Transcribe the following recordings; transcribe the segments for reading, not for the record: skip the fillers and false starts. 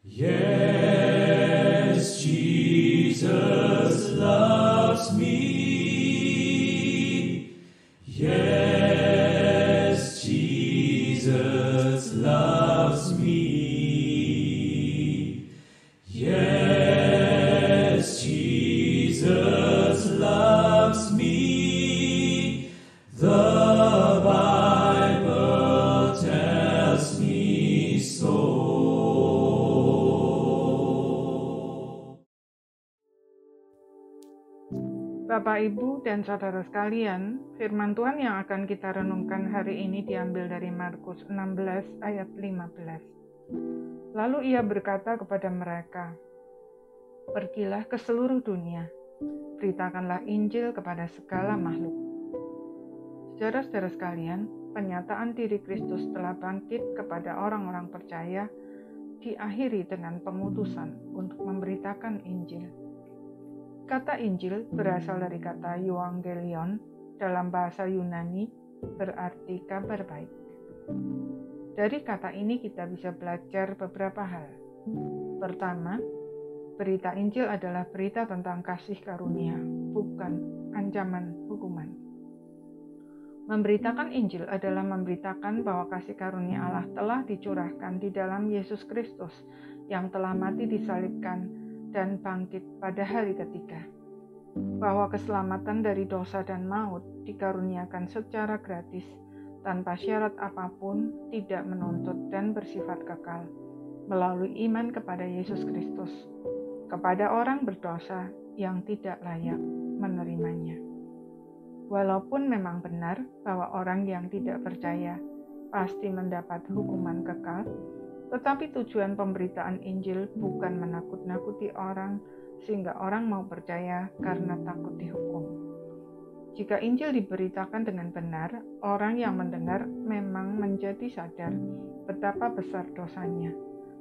Yes, Jesus loves me. Yes, Jesus loves me. Yes, Jesus loves me. The Bible tells me so. Bapak, Ibu, dan Saudara sekalian, firman Tuhan yang akan kita renungkan hari ini diambil dari Markus 16 ayat 15. Lalu ia berkata kepada mereka, "Pergilah ke seluruh dunia, beritakanlah Injil kepada segala makhluk." Saudara-saudara sekalian, penyataan diri Kristus telah bangkit kepada orang-orang percaya diakhiri dengan pengutusan untuk memberitakan Injil. Kata Injil berasal dari kata Euangelion, dalam bahasa Yunani berarti kabar baik. Dari kata ini kita bisa belajar beberapa hal. Pertama, berita Injil adalah berita tentang kasih karunia, bukan ancaman hukuman. Memberitakan Injil adalah memberitakan bahwa kasih karunia Allah telah dicurahkan di dalam Yesus Kristus yang telah mati disalibkan dan bangkit pada hari ketiga, bahwa keselamatan dari dosa dan maut dikaruniakan secara gratis, tanpa syarat apapun, tidak menuntut dan bersifat kekal, melalui iman kepada Yesus Kristus, kepada orang berdosa yang tidak layak menerimanya. Walaupun memang benar bahwa orang yang tidak percaya pasti mendapat hukuman kekal, tetapi tujuan pemberitaan Injil bukan menakut-nakuti orang sehingga orang mau percaya karena takut dihukum. Jika Injil diberitakan dengan benar, orang yang mendengar memang menjadi sadar betapa besar dosanya,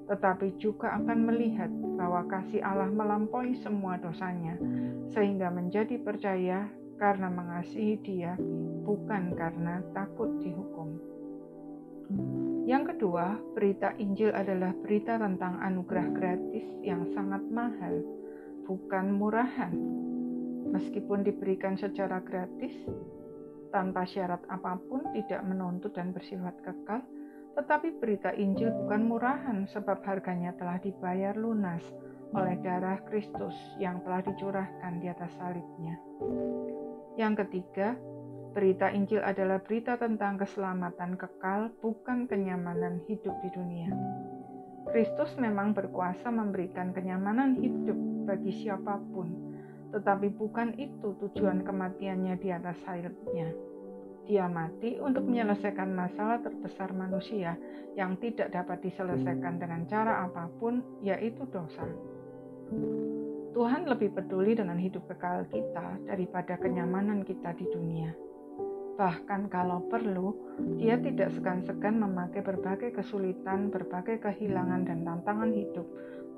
tetapi juga akan melihat bahwa kasih Allah melampaui semua dosanya, sehingga menjadi percaya karena mengasihi Dia, bukan karena takut dihukum. Yang kedua, berita Injil adalah berita tentang anugerah gratis yang sangat mahal, bukan murahan. Meskipun diberikan secara gratis, tanpa syarat apapun, tidak menuntut dan bersifat kekal, tetapi berita Injil bukan murahan sebab harganya telah dibayar lunas oleh darah Kristus yang telah dicurahkan di atas salibnya. Yang ketiga, berita Injil adalah berita tentang keselamatan kekal, bukan kenyamanan hidup di dunia. Kristus memang berkuasa memberikan kenyamanan hidup bagi siapapun, tetapi bukan itu tujuan kematiannya di atas salibnya. Dia mati untuk menyelesaikan masalah terbesar manusia yang tidak dapat diselesaikan dengan cara apapun, yaitu dosa. Tuhan lebih peduli dengan hidup kekal kita daripada kenyamanan kita di dunia. Bahkan kalau perlu, Dia tidak segan-segan memakai berbagai kesulitan, berbagai kehilangan dan tantangan hidup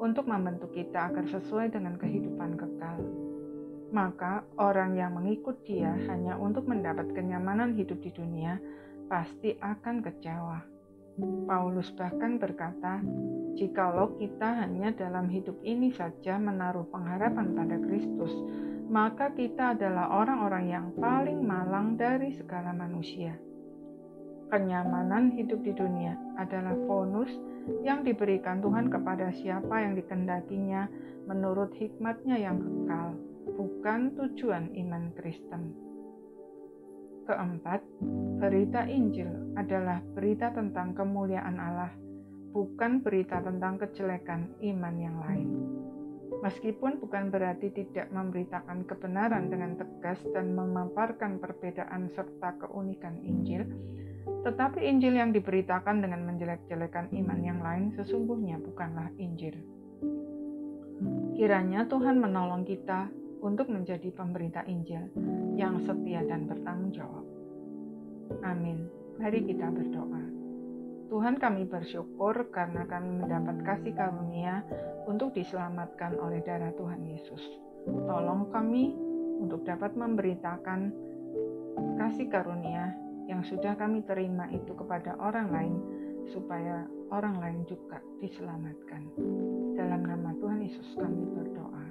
untuk membentuk kita agar sesuai dengan kehidupan kekal. Maka orang yang mengikut Dia hanya untuk mendapat kenyamanan hidup di dunia pasti akan kecewa. Paulus bahkan berkata, "Jikalau kita hanya dalam hidup ini saja menaruh pengharapan pada Kristus, maka kita adalah orang-orang yang paling malang dari segala manusia." Kenyamanan hidup di dunia adalah bonus yang diberikan Tuhan kepada siapa yang dikehendakinya menurut hikmat-Nya yang kekal, bukan tujuan iman Kristen. Keempat, berita Injil adalah berita tentang kemuliaan Allah, bukan berita tentang kejelekan iman yang lain. Meskipun bukan berarti tidak memberitakan kebenaran dengan tegas dan memaparkan perbedaan serta keunikan Injil, tetapi Injil yang diberitakan dengan menjelek-jelekan iman yang lain sesungguhnya bukanlah Injil. Kiranya Tuhan menolong kita untuk menjadi pemberita Injil yang setia dan bertanggung jawab. Amin. Mari kita berdoa. Tuhan, kami bersyukur karena kami mendapat kasih karunia untuk diselamatkan oleh darah Tuhan Yesus. Tolong kami untuk dapat memberitakan kasih karunia yang sudah kami terima itu kepada orang lain, supaya orang lain juga diselamatkan. Yesus kami berdoa.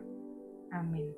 Amin.